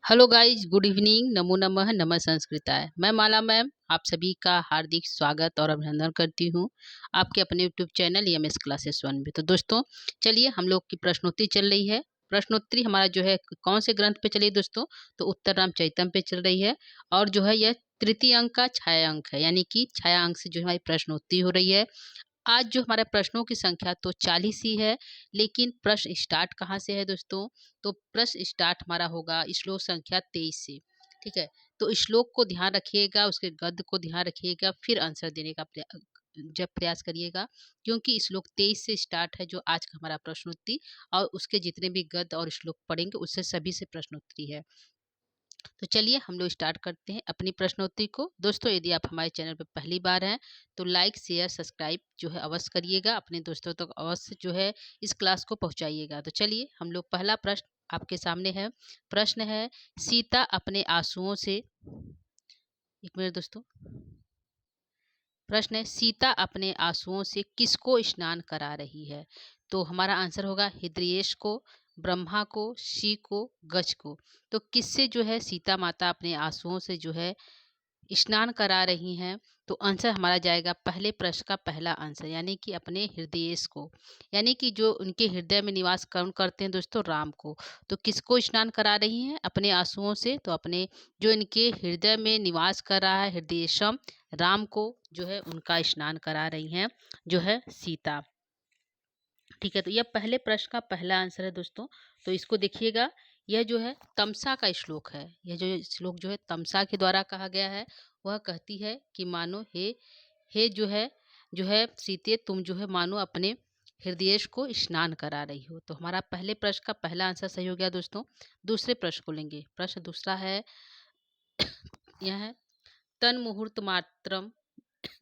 Hello guys, good evening. नमो नमः, नमः संस्कृताय। मैं माला मैम आप सभी का हार्दिक स्वागत और अभिनंदन करती हूँ आपके अपने YouTube channel MS classes one में। तो दोस्तों चलिए, हम लोग की प्रश्नोत्तरी चल रही है। प्रश्नोत्तरी हमारा जो है कौन से ग्रंथ पे चली दोस्तों? तो उत्तर रामचरितम पे चल रही है। और जो है यह तृतीय अंक का छाया अंक है, यानी कि छाया अंक से जो हमारी प्रश्नोत्तरी हो रही है। आज जो हमारे प्रश्नों की संख्या तो 40 ही है, लेकिन प्रश्न स्टार्ट कहाँ से है दोस्तों? तो प्रश्न स्टार्ट हमारा होगा श्लोक संख्या 23 से। ठीक है, तो श्लोक को ध्यान रखिएगा, उसके गद्य को ध्यान रखिएगा, फिर आंसर देने का जब प्रयास करिएगा, क्योंकि श्लोक 23 से स्टार्ट है जो आज का हमारा प्रश्नोत्तरी। और उसके जितने भी गद्य और श्लोक पढ़ेंगे उससे सभी से प्रश्नोत्तरी है। तो चलिए हम लोग स्टार्ट करते हैं अपनी प्रश्नोत्तरी को। दोस्तों यदि आप हमारे चैनल पर पहली बार हैं तो लाइक शेयर सब्सक्राइब जो है अवश्य करिएगा, अपने दोस्तों तक अवश्य जो है इस क्लास को पहुंचाइएगा। तो चलिए हम लोग पहला प्रश्न आपके सामने है। प्रश्न है, सीता अपने आंसुओं से, एक मिनट दोस्तों। प्रश्न है, सीता अपने आंसुओं से किसको स्नान करा रही है? तो हमारा आंसर होगा हृदयेश को, ब्रह्मा को, शिव को, गज को। तो किससे जो है सीता माता अपने आंसुओं से जो है स्नान करा रही हैं? तो आंसर हमारा जाएगा पहले प्रश्न का पहला आंसर, यानी कि अपने हृदयेश को, यानी कि जो उनके हृदय में निवास कौन करते हैं दोस्तों? राम को। तो किसको स्नान करा रही हैं अपने आंसुओं से? तो अपने जो इनके हृदय में निवास कर रहा है हृदयेशम राम को जो है उनका स्नान करा रही हैं जो है सीता। ठीक है, तो यह पहले प्रश्न का पहला आंसर है दोस्तों। तो इसको देखिएगा, यह जो है तमसा का श्लोक है। यह जो श्लोक जो है तमसा के द्वारा कहा गया है। वह कहती है कि मानो हे हे जो है सीते, तुम जो है मानो अपने हृदयेश को स्नान करा रही हो। तो हमारा पहले प्रश्न का पहला आंसर सही हो गया दोस्तों। दूसरे प्रश्न को लेंगे। प्रश्न दूसरा है, यह है, तन मुहूर्त मात्रम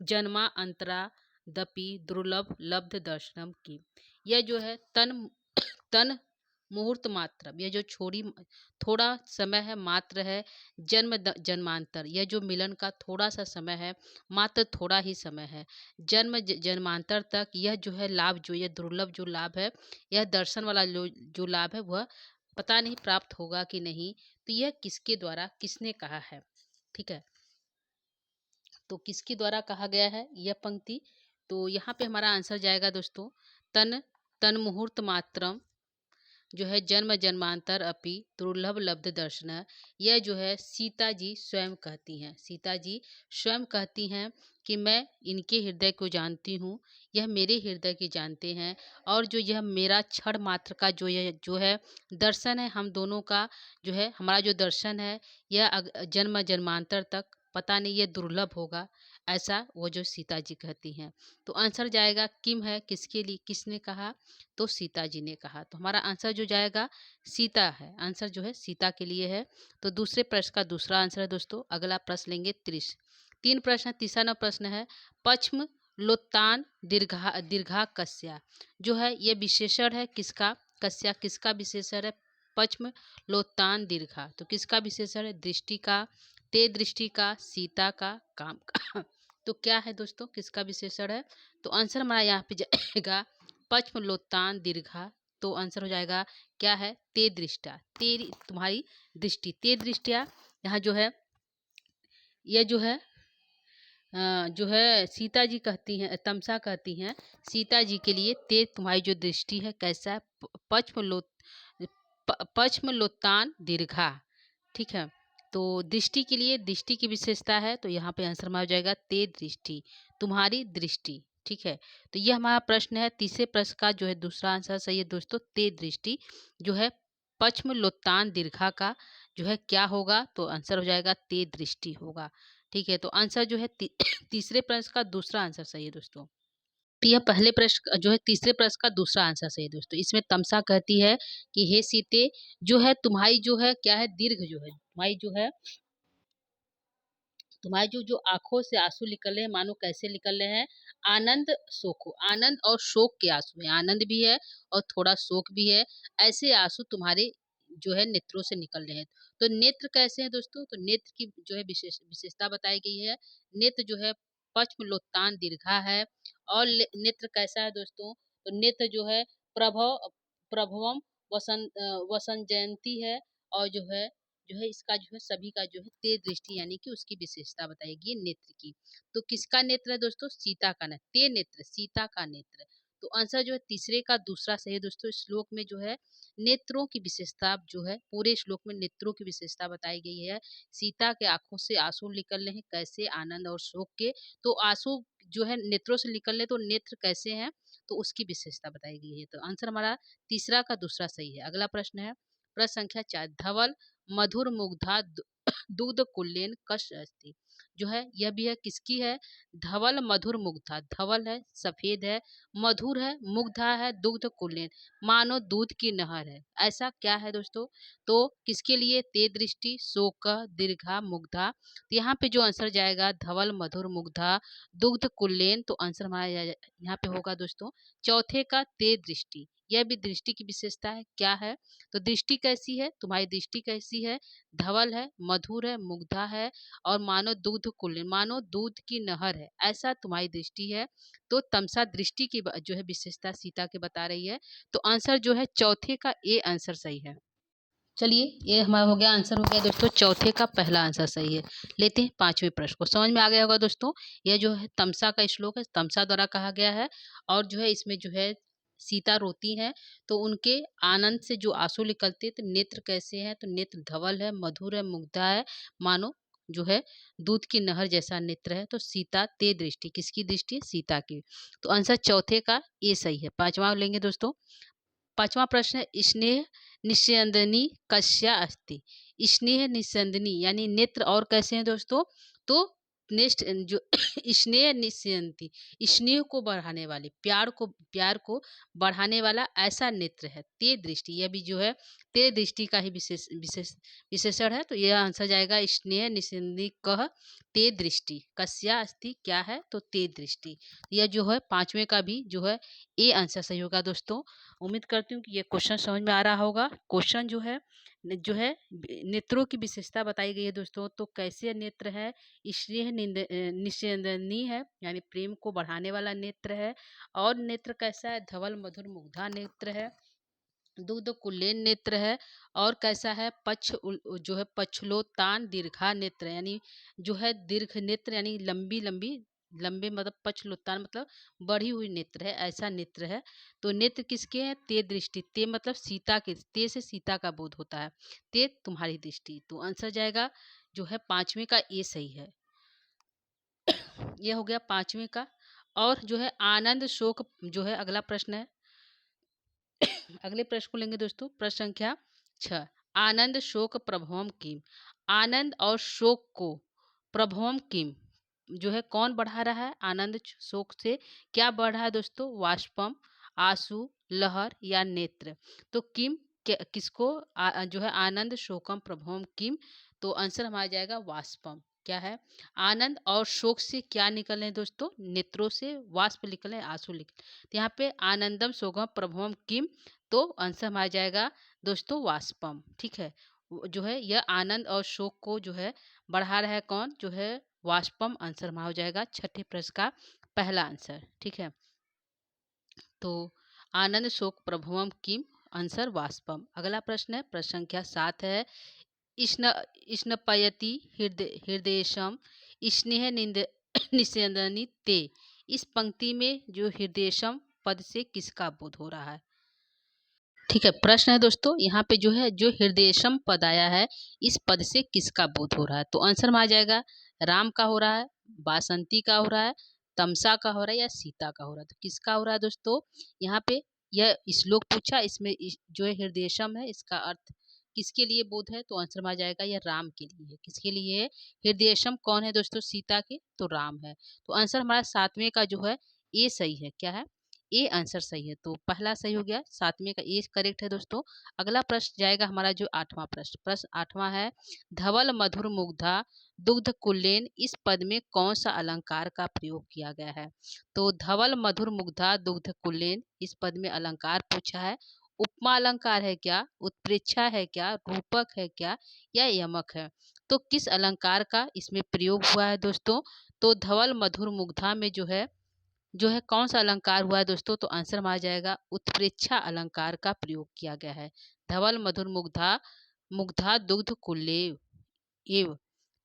जन्मा अंतरा दपि दुर्लभ लब्ध दर्शनम की। यह जो है तन मुहूर्त मात्र, यह जो छोड़ी थोड़ा समय है, मात्र है, जन्मांतर, यह जो मिलन का थोड़ा सा समय है, मात्र थोड़ा ही समय है, जन्मांतर तक यह जो है लाभ, जो यह दुर्लभ जो लाभ है, यह दर्शन वाला जो लाभ है वह पता नहीं प्राप्त होगा कि नहीं। तो यह किसके द्वारा, किसने कहा है? ठीक है, तो किसके द्वारा कहा गया है यह पंक्ति? तो यहाँ पे हमारा आंसर जाएगा दोस्तों तन तन मुहूर्त मात्रम जो है जन्म जन्मांतर अपि दुर्लभ लब्ध दर्शन। यह जो है सीता जी स्वयं कहती हैं, सीता जी स्वयं कहती हैं कि मैं इनके हृदय को जानती हूँ, यह मेरे हृदय की जानते हैं। और जो यह मेरा क्षण मात्र का जो है दर्शन है, हम दोनों का जो है हमारा जो दर्शन है, यह जन्म जन्मांतर तक पता नहीं ये दुर्लभ होगा, ऐसा वो जो सीता जी कहती हैं। तो आंसर जाएगा किम है, किसके लिए, किसने कहा? तो सीता जी ने कहा। तो हमारा आंसर जो जाएगा सीता है, आंसर जो है सीता के लिए है। तो दूसरे प्रश्न का दूसरा आंसर है दोस्तों। अगला प्रश्न लेंगे तीन प्रश्न। तीसरा न प्रश्न है, पश्चिम लोत्तान दीर्घा दीर्घा कस्या, जो है ये विशेषण है किसका? कस्या किसका विशेषण है? पश्चिम लोत्तान दीर्घा, तो किसका विशेषण है? दृष्टि का, ते दृष्टि का, सीता का, काम का। तो क्या है दोस्तों, किसका विशेषण है? तो आंसर हमारा यहाँ पे जाएगा पश्चिम लोत्तान दीर्घा। तो आंसर हो जाएगा क्या है? ते दृष्टा, तेरी तुम्हारी दृष्टि, ते दृष्टिया। यहाँ जो है यह जो है सीता जी कहती हैं, तमसा कहती हैं सीता जी के लिए, ते तुम्हारी जो दृष्टि है कैसा है? पश्चिम लोत्तान दीर्घा। ठीक है, तो दृष्टि के लिए दृष्टि की विशेषता है। तो यहाँ पे आंसर हमारा हो जाएगा ते दृष्टि, तुम्हारी दृष्टि। ठीक है, तो यह हमारा प्रश्न है। तीसरे प्रश्न का जो है दूसरा आंसर सही है दोस्तों, ते दृष्टि जो है पश्चिम लोत्तान दीर्घा का जो है क्या होगा? तो आंसर हो जाएगा ते दृष्टि होगा। ठीक है, तो आंसर जो है तीसरे प्रश्न का दूसरा आंसर सही है दोस्तों। तो यह पहले प्रश्न जो है तीसरे प्रश्न का दूसरा आंसर सही है दोस्तों। इसमें तमसा कहती है कि हे सीते, जो है तुम्हारी जो है क्या है? दीर्घ जो है तुम्हारी जो है, तुम्हारी जो आंखों से आंसू निकल रहे हैं, मानो कैसे निकल रहे हैं? आनंद शोक, आनंद और शोक के आंसू है, आनंद भी है और थोड़ा शोक भी है। ऐसे आंसू तुम्हारे जो है नेत्रों से निकल रहे हैं। तो नेत्र कैसे हैं दोस्तों? तो नेत्र की जो है विशेषता बताई गई है। नेत्र जो है पश्चिम लोत्तान दीर्घा है। और नेत्र कैसा है दोस्तों? तो नेत्र जो है प्रभवम वसन जयंती है। और जो है जो है इसका जो है सभी का जो है ते दृष्टि यानी कि उसकी विशेषता बताएगी नेत्र की। तो किसका नेत्र है दोस्तों? सीता का नेत्र, ते नेत्र, सीता का नेत्र। तो आंसर जो है तीसरे का दूसरा सही है दोस्तों। श्लोक में जो है नेत्रों की विशेषता जो है, पूरे श्लोक में नेत्रों की विशेषता बताई गई है। सीता के आंखों से आंसू निकल रहे हैं, कैसे? आनंद और शोक के। तो आंसू जो है नेत्रों से निकल रहे, तो नेत्र कैसे हैं? तो उसकी विशेषता बताई गई है। तो आंसर हमारा तीसरा का दूसरा सही है। अगला प्रश्न है प्रश्न संख्या 4, धवल मधुर मुग्धा दूध कुल्लेन कश अस्ति। जो है यह भी है किसकी है? धवल मधुर मुग्धा, धवल है सफेद है, मधुर है, मुग्धा है, दुग्ध कुल्लेन मानो दूध की नहर है। ऐसा क्या है दोस्तों? तो किसके लिए? ते दृष्टि, शोक, दीर्घा, मुग्धा। तो यहाँ पे जो आंसर जाएगा धवल मधुर मुग्धा दुग्ध कुल्लेन, तो आंसर हमारा यहाँ पे होगा दोस्तों चौथे का ते दृष्टि। यह भी दृष्टि की विशेषता है। क्या है? तो दृष्टि कैसी है? तुम्हारी दृष्टि कैसी है? धवल है, मधुर है, मुग्धा है और मानो दूध कुल्लेन, मानो दूध की नहर है, ऐसा तुम्हारी दृष्टि है। तो तमसा दृष्टि की जो है विशेषता सीता के बता रही है। तो आंसर जो है चौथे का ए आंसर सही है। चलिए ये हमारा हो गया, आंसर हो गया दोस्तों चौथे का पहला आंसर सही है। लेते हैं पांचवें प्रश्न को। समझ में आ गया होगा दोस्तों। यह जो है तमसा का श्लोक है, तमसा द्वारा कहा गया है और जो है इसमें जो है सीता रोती हैं तो उनके आनंद से जो आंसू निकलते, तो नेत्र कैसे हैं? तो नेत्र धवल है, मधुर है, मुग्धा है, मानो जो है दूध की नहर जैसा नेत्र है। तो सीता ते दृष्टि, किसकी दृष्टि? सीता की। तो आंसर चौथे का ए सही है। पांचवा लेंगे दोस्तों। पांचवा प्रश्न है स्नेह निस्यंदनी कस्या अस्ति। स्नेह निस्यंदनी यानी नेत्र और कैसे हैं दोस्तों? तो नेक्स्ट जो स्नेह निस्यंती, स्नेह को बढ़ाने वाली, प्यार को बढ़ाने वाला ऐसा नेत्र है। ते दृष्टि, यह भी जो है ते दृष्टि का ही विशेषण है। तो यह आंसर जाएगा स्नेह निस्यंदी कह ते दृष्टि, कस्या अस्ति क्या है? तो ते दृष्टि। यह जो है पांचवें का भी जो है ए आंसर सही होगा दोस्तों। उम्मीद करती हूँ कि ये क्वेश्चन समझ में आ रहा होगा। क्वेश्चन जो है नेत्रों की विशेषता बताई गई है दोस्तों। तो कैसे नेत्र है? स्नेह निस्यंदनी है यानी प्रेम को बढ़ाने वाला नेत्र है। और नेत्र कैसा है? धवल मधुर मुग्धा नेत्र है। दूध कुल्लेन नेत्र है। और कैसा है? जो है पछलोतान दीर्घा नेत्र यानी जो है दीर्घ नेत्र यानी लंबी लंबी, लंबे मतलब पछलोतान मतलब बढ़ी हुई नेत्र है, ऐसा नेत्र है। तो नेत्र किसके हैं? ते दृष्टि, ते मतलब सीता के, ते से सीता का बोध होता है, ते तुम्हारी दृष्टि। तो आंसर जाएगा जो है पांचवें का ए सही है। यह हो गया पांचवें का। और जो है आनंद शोक जो है अगला प्रश्न है। अगले प्रश्न को लेंगे दोस्तों। प्रश्न संख्या 6, आनंद शोक प्रभवम किम। आनंद और शोक को प्रभवम किम जो है कौन बढ़ा रहा है? आनंद शोक से क्या बढ़ रहा है दोस्तों? वाष्पम, आंसू, लहर या नेत्र। तो किम किसको जो है आनंद शोकम प्रभवम किम। तो आंसर हमारा जाएगा वाष्पम। क्या है? आनंद और शोक से क्या निकल रहे हैं दोस्तों? नेत्रों से वाष्प निकले, आंसू निकले। तो यहाँ पे आनंदम शोकम प्रभवम किम, तो आंसर हमारा जाएगा दोस्तों वाष्पम। ठीक है, जो है यह आनंद और शोक को जो है बढ़ा रहा है कौन? जो है वाष्पम। आंसर हमारा हो जाएगा छठे प्रश्न का पहला आंसर। ठीक है, तो आनंद शोक प्रभवम किम, आंसर वाष्पम। अगला प्रश्न है प्रश्न संख्या 7 है इष्ण इष्णपयति हृदयशम स्नेह निस्यंदनी ते। इस पंक्ति में जो हृदयशम पद से किसका बोध हो रहा है? ठीक है, प्रश्न है दोस्तों यहाँ पे जो है जो हृदयशम पद आया है, इस पद से किसका बोध हो रहा है? तो आंसर में आ जाएगा राम का हो रहा है, बासंती का हो रहा है, तमसा का हो रहा है या सीता का हो रहा है। तो किसका हो रहा है दोस्तों? यहाँ पे यह श्लोक पूछा, इसमें जो है हृदयशम है, इसका अर्थ किसके लिए बोध है? तो आंसर में आ जाएगा यह राम के लिए है। किसके लिए है? हृदयशम कौन है दोस्तों? सीता के, तो राम है। तो आंसर हमारा सातवें का जो है ए सही है। क्या है? ए आंसर सही है। तो पहला सही हो गया, सातवें का ए करेक्ट है दोस्तों। अगला प्रश्न जाएगा हमारा जो आठवां प्रश्न। प्रश्न आठवां है धवल मधुर मुग्धा दुग्ध कुल्लेन, इस पद में कौन सा अलंकार का प्रयोग किया गया है? तो धवल मधुर मुग्धा दुग्ध कुल्लेन, इस पद में अलंकार पूछा है। उपमा अलंकार है क्या? उत्प्रेक्षा है क्या? रूपक है क्या? या यमक है? तो किस अलंकार का इसमें प्रयोग हुआ है दोस्तों? तो धवल मधुर मुग्धा में जो है कौन सा अलंकार हुआ है दोस्तों? तो आंसर में आ जाएगा उत्प्रेक्षा अलंकार का प्रयोग किया गया है। धवल मधुर मुग्धा मुग्धा दुग्ध कुल्लेव एव।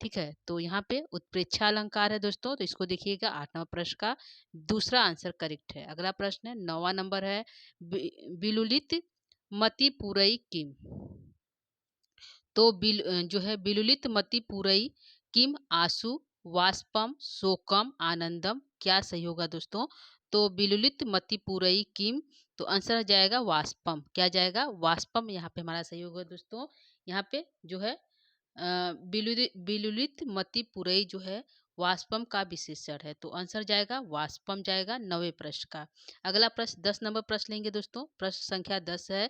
ठीक है, तो यहाँ पे उत्प्रेक्षा अलंकार है दोस्तों, तो इसको देखिएगा 8वां प्रश्न का दूसरा आंसर करेक्ट है। अगला प्रश्न है 9वां नंबर है बिलुलित मति पुरई किम। तो जो है बिलुलित मति पुरई किम आसु वाष्पम शोकम आनंदम, क्या सही होगा दोस्तों? तो बिलुलित मति पुरई किम, तो आंसर आ जाएगा वाष्पम। क्या जाएगा? वाष्पम यहाँ पे हमारा सही होगा दोस्तों। यहाँ पे जो है बिलुलित मति पुरई जो है वाष्पम का विशेषण है, तो आंसर जाएगा वाष्पम जाएगा 9वें प्रश्न का। अगला प्रश्न 10 नंबर प्रश्न लेंगे दोस्तों। प्रश्न संख्या 10 है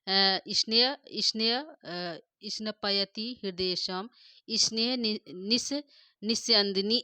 स्नेह स्नेह स्नपयति हृदयशम स्नेह निस्यंदिनी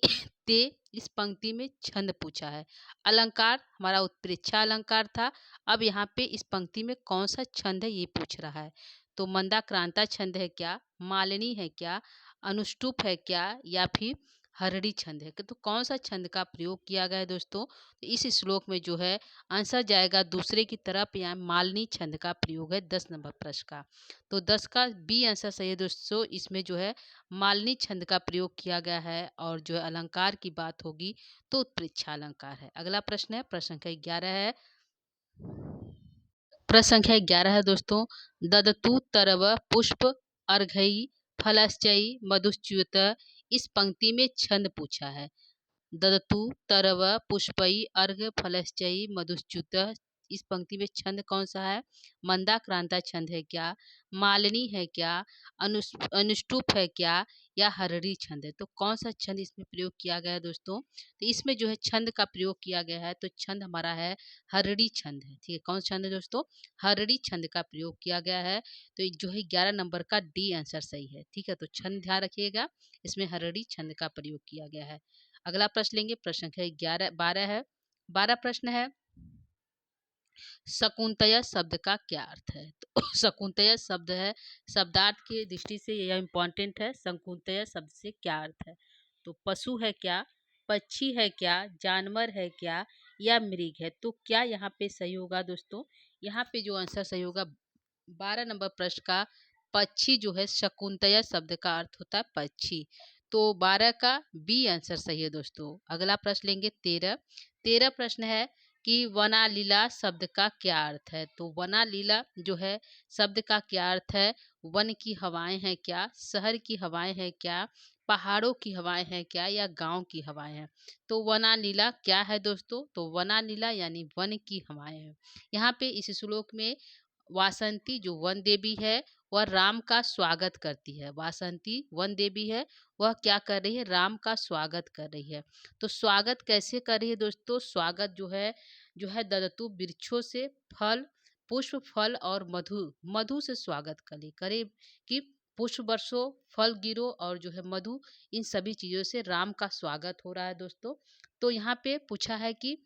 ते, इस पंक्ति में छंद पूछा है। अलंकार हमारा उत्प्रेक्षा अलंकार था। अब यहाँ पे इस पंक्ति में कौन सा छंद है ये पूछ रहा है। तो मंदाक्रांता छंद है क्या, मालिनी है क्या, अनुष्टुप है क्या, या फिर हरड़ी छंद है? तो कौन सा छंद का प्रयोग किया गया है दोस्तों? तो इस श्लोक में जो है आंसर जाएगा दूसरे की तरफ, यहाँ मालिनी छंद का प्रयोग है 10 नंबर प्रश्न का। तो 10 का बी आंसर सही है दोस्तों। इसमें जो है मालिनी छंद का प्रयोग किया गया है। और जो है अलंकार की बात होगी तो उत्प्रेक्षा अलंकार है। अगला प्रश्न है प्रश्न संख्या 11 है। प्रश्न संख्या 11 है दोस्तों। ददतु तरव पुष्प अर्घई फलश्चई मधुच्युत, इस पंक्ति में छंद पूछा है। ददतु तरव पुष्पई अर्घ फलश्चई मधुच्युत, इस पंक्ति में छंद कौन सा है? मंदाक्रांता छंद है क्या, मालिनी है क्या, अनुष्टुप है क्या, या हरड़ी छंद है? तो कौन सा छंद इसमें प्रयोग किया गया है दोस्तों? तो इसमें जो है छंद का प्रयोग किया गया है, तो छंद हमारा है हरड़ी छंद है। ठीक है, कौन सा छंद है दोस्तों? हरड़ी छंद का प्रयोग किया गया है। तो जो है 11 नंबर का डी आंसर सही है। ठीक है, तो छंद ध्यान रखिएगा, इसमें हरड़ी छंद का प्रयोग किया गया है। अगला प्रश्न लेंगे। प्रश्न संख्या 12 है। 12 प्रश्न है शकुंतया शब्द का क्या अर्थ है? तो शकुंतया शब्द है, शब्दार्थ की दृष्टि से यह इम्पोर्टेंट है। शकुंतया शब्द से क्या अर्थ है? तो पशु है क्या, पक्षी है क्या, जानवर है क्या, या मृग है? तो क्या यहाँ पे सही होगा दोस्तों? यहाँ पे जो आंसर सही होगा 12 नंबर प्रश्न का पक्षी जो है, शकुंतया शब्द का अर्थ होता है पक्षी। तो 12 का बी आंसर सही है दोस्तों। अगला प्रश्न लेंगे 13। 13 प्रश्न है कि वनालीला शब्द का क्या अर्थ है? तो वनालीला जो है शब्द का क्या अर्थ है? वन की हवाएं हैं क्या, शहर की हवाएं हैं क्या, पहाड़ों की हवाएं हैं क्या, या गांव की हवाएं हैं? तो वनालीला क्या है दोस्तों? तो वनालीला यानी वन की हवाएं हैं। यहाँ पे इस श्लोक में वासंती जो वन देवी है वह राम का स्वागत करती है। वासंती वन देवी है, वह क्या कर रही है? राम का स्वागत कर रही है। तो स्वागत कैसे कर रही है दोस्तों? स्वागत जो है ददतु वृक्षों से फल, पुष्प, फल और मधु, मधु से स्वागत करे कि पुष्प बरसो, फल गिरो और जो है मधु, इन सभी चीजों से राम का स्वागत हो रहा है दोस्तों। तो यहाँ पे पूछा है कि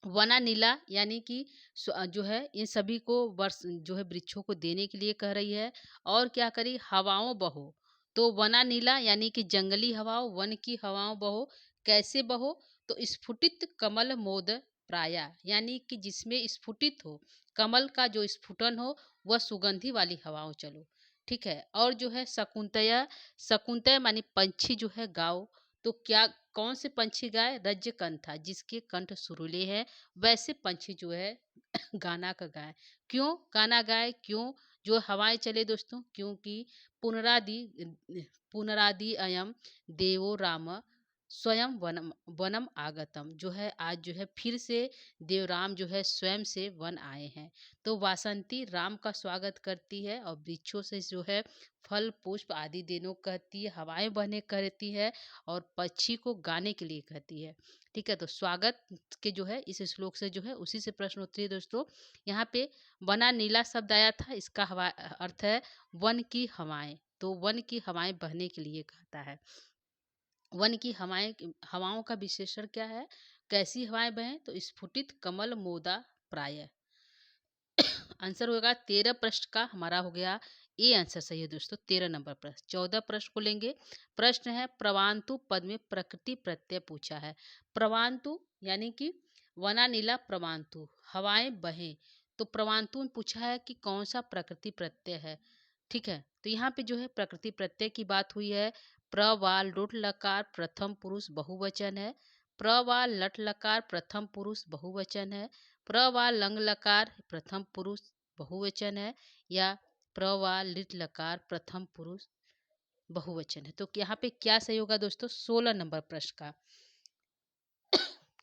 वना नीला यानी कि जो है इन सभी को वर्ष जो है वृक्षों को देने के लिए कह रही है। और क्या करी? हवाओं बहो। तो वना नीला यानी कि जंगली हवाओं, वन की हवाओं बहो। कैसे बहो? तो स्फुटित कमल मोद प्राया, यानी कि जिसमें स्फुटित हो, कमल का जो स्फुटन हो, वह सुगंधी वाली हवाओं चलो। ठीक है। और जो है शकुंतया, शकुंतया मानी पंछी जो है गाओ। तो क्या कौन से पंछी गाए? रज्जकंठा, जिसके कंठ सुरीले हैं, वैसे पंछी जो है गाना का गाए। क्यों गाना गाए? क्यों जो हवाएं चले दोस्तों? क्योंकि पुनरादि पुनरादि अयम देवो राम स्वयं वनम वनम आगतम, जो है आज जो है फिर से देवराम जो है स्वयं से वन आए हैं। तो वासंती राम का स्वागत करती है और वृक्षों से जो है फल पुष्प आदि देनों कहती है, हवाएं बहने कहती है, और पक्षी को गाने के लिए कहती है। ठीक है, तो स्वागत के जो है इस श्लोक से जो है उसी से प्रश्न उत्तरी है दोस्तों। यहाँ पे वना नीला शब्द आया था, इसका हवा अर्थ है वन की हवाएं। तो वन की हवाएं बहने के लिए कहता है। वन की हवाओं का विशेषण क्या है? कैसी हवाएं बहें? तो स्फुटित कमल मोदा प्राय। आंसर होगा 13 प्रश्न का हमारा हो गया ए आंसर सही है दोस्तों। 13 नंबर प्रश्न। 14 प्रश्न को लेंगे। प्रश्न है प्रवांतु पद में प्रकृति प्रत्यय पूछा है। प्रवांतु यानी कि वना नीला प्रवांतु, हवाएं बहें। तो प्रवांतु में पूछा है कि कौन सा प्रकृति प्रत्यय है? ठीक है। तो यहाँ पे जो है प्रकृति प्रत्यय की बात हुई है। प्र वा लोट लकार प्रथम पुरुष बहुवचन है। प्र वा लट लकार प्रथम पुरुष बहुवचन है। प्र वा लंग लकार प्रथम पुरुष बहुवचन है, या प्र वा लिट लकार प्रथम पुरुष बहुवचन है। तो यहाँ पे क्या सही होगा दोस्तों? 16 नंबर प्रश्न का।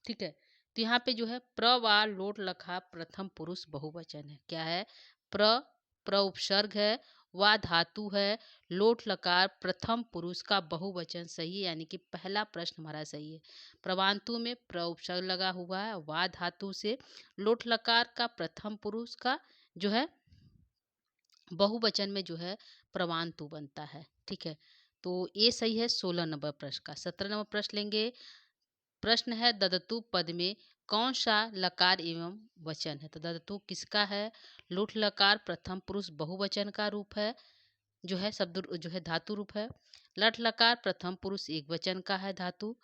ठीक है। तो यहाँ पे जो है प्र वा लोट लखा प्रथम पुरुष बहुवचन है। क्या है? प्र उपसर्ग है, वा धातु है, लोट लकार प्रथम पुरुष का बहुवचन सही है, यानी कि पहला प्रश्न हमारा सही है। प्रवांतु में प्र उपसर्ग लगा हुआ है, वा धातु से लोट लकार का प्रथम पुरुष का जो है बहुवचन में जो है प्रवांतु बनता है। ठीक है। तो ये सही है 16 नंबर प्रश्न का। 17 नंबर प्रश्न लेंगे। प्रश्न है ददतु पद में कौन सा लकार एवं वचन है? तो ददतु किसका है? लुट लकार प्रथम पुरुष बहुवचन का रूप है, जो है शब्द जो है धातु रूप है। लट लकार प्रथम पुरुष एक वचन का है धातु।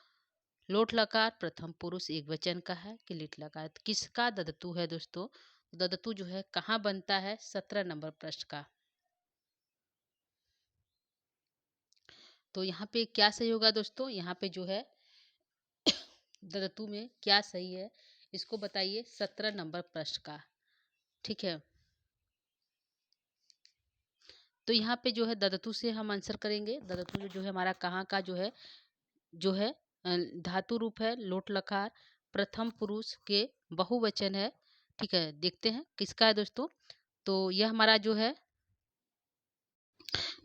लोट लकार प्रथम पुरुष एक वचन का है कि लिट लकार। तो किसका ददतु है दोस्तों? ददतु जो है कहाँ बनता है? 17 नंबर प्रश्न का। तो यहाँ पे क्या सही होगा दोस्तों? यहाँ पे जो है ददतु में क्या सही है इसको बताइए, 17 नंबर प्रश्न का। ठीक है। तो यहाँ पे जो है ददतु से हम आंसर करेंगे। ददतु जो है हमारा कहाँ का जो है धातु रूप है, लोट लकार प्रथम पुरुष के बहुवचन है। ठीक है, देखते हैं किसका है दोस्तों। तो यह हमारा जो है,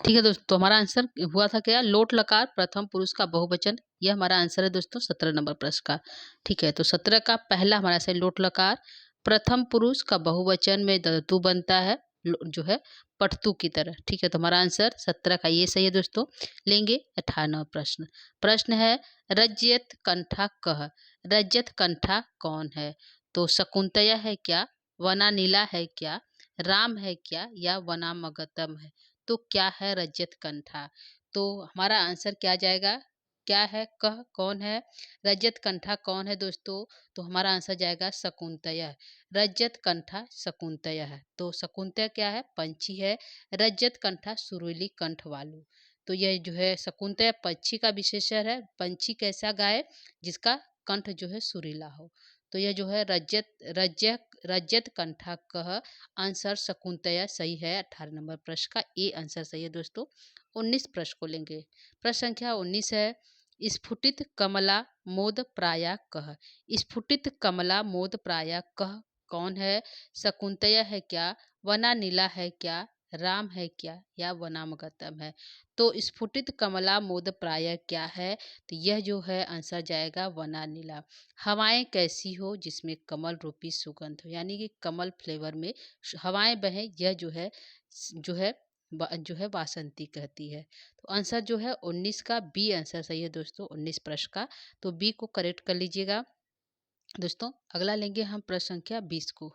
ठीक है दोस्तों, तो हमारा आंसर हुआ था क्या? लोट लकार प्रथम पुरुष का बहुवचन। यह हमारा आंसर है दोस्तों 17 नंबर प्रश्न का। ठीक है। तो 17 का पहला हमारा सही लोट लकार प्रथम पुरुष का बहुवचन में ददतु बनता है, जो है पठतु की तरह। ठीक है। तो हमारा आंसर 17 का ये सही है दोस्तों। लेंगे 18 नंबर प्रश्न। प्रश्न है रज्यत कंठा कह। रज्यत कंठा कौन है? तो शकुंतया है क्या, वना नीला है क्या, राम है क्या, या वनामगतम है? तो क्या है रजत कंठा? तो हमारा आंसर क्या जाएगा? क्या है? कह कौन है? रजत कंठा कौन है दोस्तों? तो हमारा आंसर जाएगा शकुंतया। रजत कंठा शकुंतया है। तो शकुंतया क्या है? पंछी है। रजत कंठा सुरीली कंठ वालू। तो यह जो है शकुंतया पंछी का विशेषण है। पंछी कैसा गाए? जिसका कंठ जो है सुरीला हो। तो यह जो है रजत कंठा कह, आंसर शकुंतया सही है। 18 नंबर प्रश्न का ए आंसर सही है दोस्तों। 19 प्रश्न को लेंगे। प्रश्न संख्या 19 है स्फुटित कमला मोद प्राया कह। स्फुटित कमला मोद प्राया कह कौन है? शकुंतया है क्या, वना नीला है क्या, राम है क्या, या वनामगतम है? तो स्फुटित कमला मोद प्राय क्या है? तो यह जो है आंसर जाएगा वना नीला। हवाएं कैसी हो जिसमें कमल रूपी सुगंध हो, यानी कि कमल फ्लेवर में हवाएं बहें, यह जो है जो है वासंती कहती है। तो आंसर जो है 19 का बी आंसर सही है दोस्तों, 19 प्रश्न का। तो बी को करेक्ट कर लीजिएगा दोस्तों। अगला लेंगे हम प्रश्न संख्या 20 को।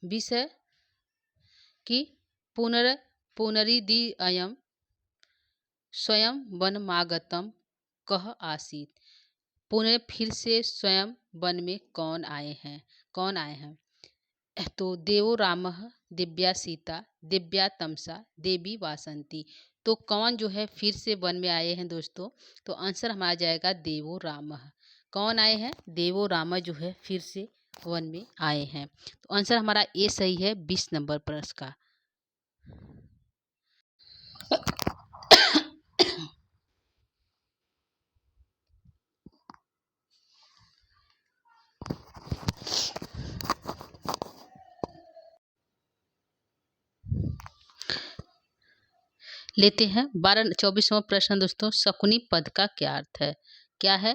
20 है कि पुनरिदि अयम स्वयं वनमागतम कह आसीत। पुनः फिर से स्वयं वन में कौन आए हैं? कौन आए हैं? तो देवो रामः, दिव्या सीता, दिव्या तमसा, देवी वासंती। तो कौन जो है फिर से वन में आए हैं दोस्तों? तो आंसर हमारा जाएगा देवो रामः। कौन आए हैं? देवो राम जो है फिर से वन में आए हैं। तो आंसर हमारा ए सही है 20 नंबर प्रश्न का। लेते हैं 24वां प्रश्न दोस्तों। शकुनी पद का क्या अर्थ है? क्या है?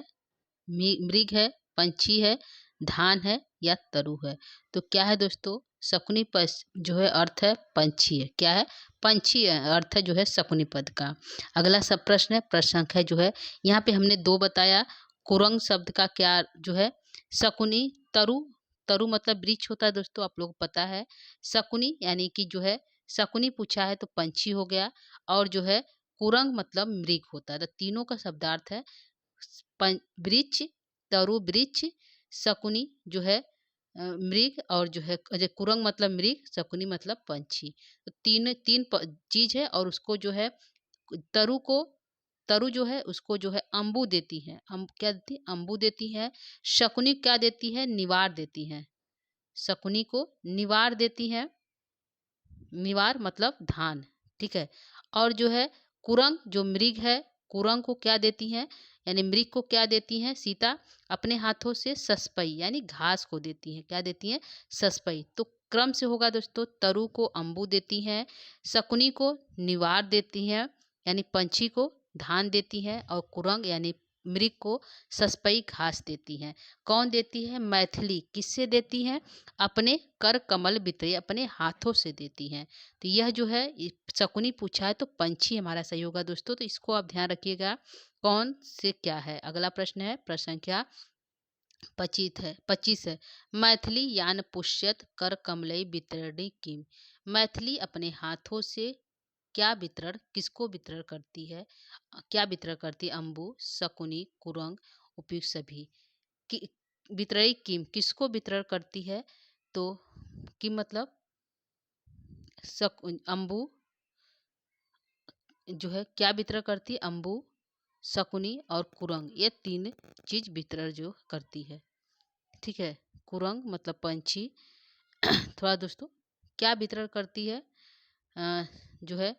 मृग है, पंछी है, धान है, या तरु है? तो क्या है दोस्तों? शकुनी पद जो है अर्थ है पंछी है। क्या है? पंछी है, अर्थ है जो है शकुनी पद का। अगला सब प्रश्न है, प्रश्न संख्या जो है यहाँ पे हमने 2 बताया। कुरंग शब्द का क्या जो है? शकुनी, तरु। तरु मतलब वृक्ष होता है दोस्तों, आप लोग को पता है। शकुनी यानी कि जो है शकुनी पूछा है तो पंछी हो गया, और जो है कुरंग मतलब मृग होता है। तो तीनों का शब्दार्थ है वृक्ष, तरु वृक्ष, शकुनी जो है मृग और जो है कुरंग मतलब मृग, शकुनी मतलब पंछी। तो तीन तीन चीज है और उसको जो है तरु को तरु जो है उसको जो है अम्बू देती है। क्या देती है? अम्बू देती है। शकुनी क्या देती है? निवार देती है। शकुनी को निवार देती है। निवार मतलब धान। ठीक है। और जो है कुरंग जो मृग है, कुरंग को क्या देती है? यानी मृग को क्या देती है सीता? अपने हाथों से ससपई यानी घास को देती है। क्या देती है? ससपई। तो क्रम से होगा दोस्तों, तरु को अम्बू देती है, शकुनी को निवार देती है यानी पंछी को धान देती है, और कुरंग यानी मृग को ससपई घास देती है। कौन देती है? मैथिली। किससे देती है? अपने कर कमल बितरे, अपने हाथों से देती हैं। तो यह जो है शकुनी पूछा है तो पंछी हमारा सही होगा दोस्तों। तो इसको आप ध्यान रखिएगा कौन से क्या है। अगला प्रश्न है प्रश्न संख्या 25 है। मैथिली यान पुष्यत कर कमलई वितरणी किम। मैथिली अपने हाथों से क्या वितरण, किसको वितरण करती है? क्या वितरण करती है? अम्बु, शकुनी, कुरंग, उपयुक्त सभी। कि वितरणी किम किसको वितरण करती है? तो किम मतलब अम्बु जो है क्या वितरण करती है? अम्बु, शकुनी और कुरंग, ये तीन चीज वितरण जो करती है। ठीक है। कुरंग मतलब पंछी थोड़ा दोस्तों क्या वितरण करती है? जो है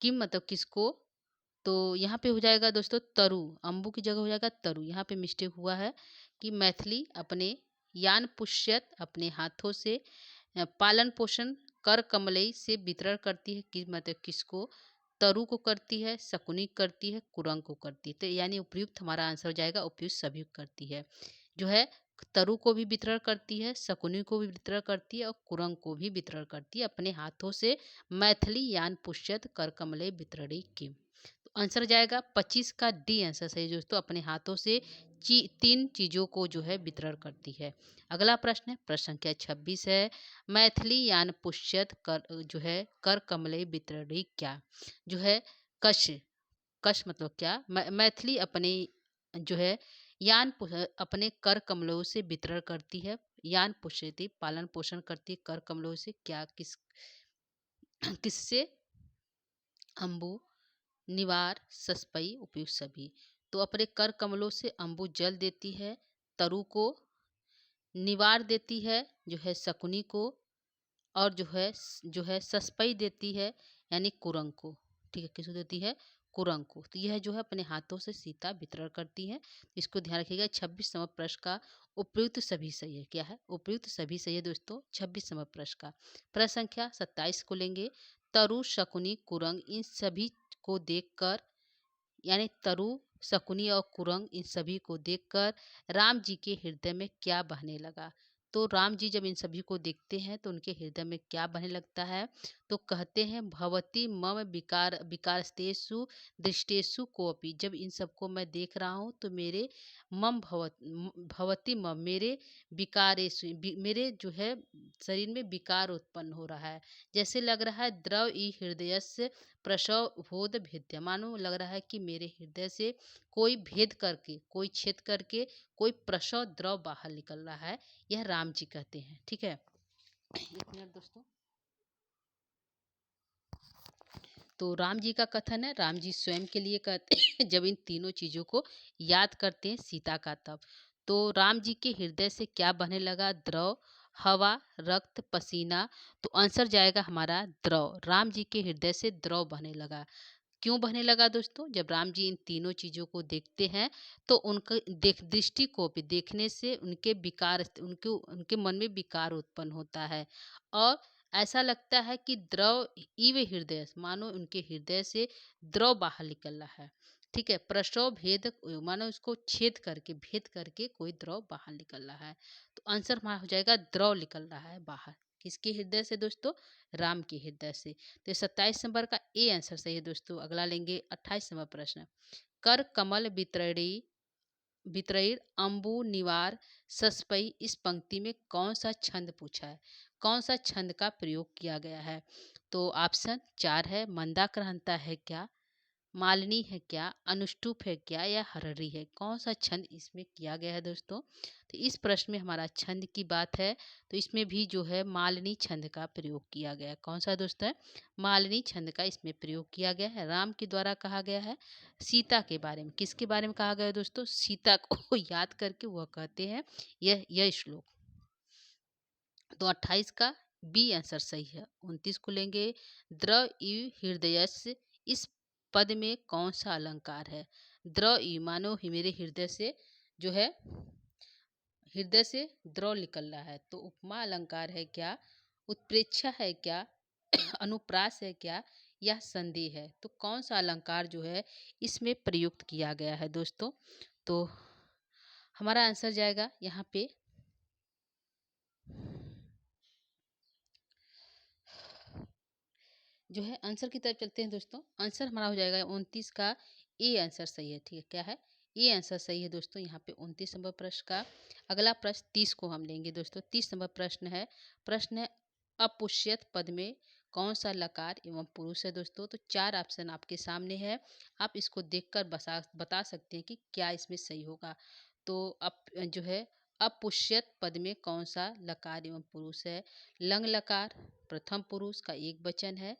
किम मतलब किसको। तो यहाँ पे हो जाएगा दोस्तों तरु, अम्बु की जगह हो जाएगा तरु। यहाँ पे मिस्टेक हुआ है कि मैथिली अपने यान पुष्यत अपने हाथों से पालन पोषण कर कमलई से वितरण करती है। कि मतलब किसको? तरु को करती है, शकुनी करती है, कुरंग को करती है। तो यानी उपयुक्त हमारा आंसर हो जाएगा उपयुक्त सभी करती है। जो है तरु को भी वितरण करती है, शकुनी को भी वितरण करती है और कुरंग को भी वितरण करती है अपने हाथों से। मैथिली यान पुष्यत कर कमले वितरणी की। तो आंसर जाएगा 25 का डी आंसर सही दोस्तों। अपने हाथों से तीन चीजों को जो है वितरण करती है। अगला प्रश्न है प्रश्न संख्या 26 है। मैथिली यान पुष्यत कर जो है कर कमले वितरणी क्या। जो है कश, कश मतलब क्या? मैथिली अपने जो है अपने कर कमलों से वितरण करती है। यान पुष्यति पालन पोषण करती है कर कमलों से क्या, किससे? अम्बु, निवार, ससपई, उपयुक्त सभी। तो अपने कर कमलों से अम्बु जल देती है, तरु को निवार देती है जो है शकुनी को, और जो है ससपई देती है यानी कुरंग को। ठीक है। किसको देती है? कुरंग को। तो यह जो है अपने हाथों से सीता वितरण करती है। इसको ध्यान रखिएगा। 26 नंबर प्रश्न का उपयुक्त सभी सही है। क्या है? उपयुक्त सभी सही है दोस्तों 26 नंबर प्रश्न का। प्रश्न संख्या 27 को लेंगे। तरु, शकुनी, कुरंग इन सभी को देखकर यानी तरु, शकुनी और कुरंग इन सभी को देखकर राम जी के हृदय में क्या बहने लगा। तो राम जी जब इन सभी को देखते हैं तो उनके हृदय में क्या बहने लगता है? तो कहते हैं भवती मम विकारस्तेषु दृष्टेषु कोपि। जब इन सबको मैं देख रहा हूँ तो मेरे भवती मम मेरे विकारेषु मेरे जो है शरीर में विकार उत्पन्न हो रहा है। जैसे लग रहा है द्रव ई हृदय से प्रसव बोध भेद्य। मानो लग रहा है कि मेरे हृदय से कोई भेद करके, कोई छेद करके कोई प्रसव द्रव बाहर निकल रहा है। यह राम जी कहते हैं। ठीक है। एक मिनट दोस्तों। तो राम जी का कथन है, राम जी स्वयं के लिए कहते हैं जब इन तीनों चीजों को याद करते हैं सीता का तब। तो राम जी के हृदय से क्या बहने लगा? द्रव, हवा, रक्त, पसीना। तो आंसर जाएगा हमारा द्रव। राम जी के हृदय से द्रव बहने लगा। क्यों बहने लगा दोस्तों? जब राम जी इन तीनों चीजों को देखते हैं तो उनका दृष्टि को भी देखने से उनके मन में विकार उत्पन्न होता है, और ऐसा लगता है कि द्रव इव हृदय मानो उनके हृदय से द्रव बाहर निकल रहा है। ठीक है। प्रसव भेद मानो उसको छेद करके भेद करके कोई द्रव बाहर निकल रहा है। तो आंसर हमारा हो जाएगा द्रव निकल रहा है बाहर। किसके हृदय से दोस्तों? राम के हृदय से। तो 27 नंबर का ए आंसर सही है दोस्तों। अगला लेंगे 28 नंबर प्रश्न। कर कमल वितरणी अम्बु निवार ससपई इस पंक्ति में कौन सा छंद पूछा है? कौन सा छंद का प्रयोग किया गया है? तो ऑप्शन 4 है। मंदाक्रांता है क्या, मालिनी है क्या, अनुष्टुप है क्या, या हररी है? कौन सा छंद इसमें किया गया है दोस्तों? तो इस प्रश्न में हमारा छंद की बात है, तो इसमें भी जो है मालिनी छंद का प्रयोग किया गया है। कौन सा दोस्त है? मालिनी छंद का इसमें प्रयोग किया गया है। राम के द्वारा कहा गया है सीता के बारे में। किसके बारे में कहा गया है दोस्तों? सीता को याद करके वह कहते हैं यह श्लोक। तो 28 का बी आंसर सही है। 29 को लेंगे, द्रव यु हृदयस्य, इस पद में कौन सा अलंकार है? द्रव यु मानो ही मेरे हृदय से जो है, हृदय से द्रव निकल रहा है, तो उपमा अलंकार है क्या, उत्प्रेक्षा है क्या, अनुप्रास है क्या, या संदेह है? तो कौन सा अलंकार जो है इसमें प्रयुक्त किया गया है दोस्तों? तो हमारा आंसर जाएगा यहाँ पे जो है, आंसर की तरफ चलते हैं दोस्तों। आंसर हमारा हो जाएगा 29 का ए आंसर सही है। ठीक है, क्या है? ए आंसर सही है दोस्तों। यहाँ पे 29 नंबर प्रश्न का अगला प्रश्न 30 को हम लेंगे दोस्तों। 30 नंबर प्रश्न है अपुष्यत पद में कौन सा लकार एवं पुरुष है दोस्तों? तो 4 ऑप्शन आपके सामने है, आप इसको देखकर बता सकते हैं कि क्या इसमें सही होगा। तो अप जो है अपुष्यत पद में कौन सा लकार एवं पुरुष है? लंग लकार प्रथम पुरुष का एक वचन है,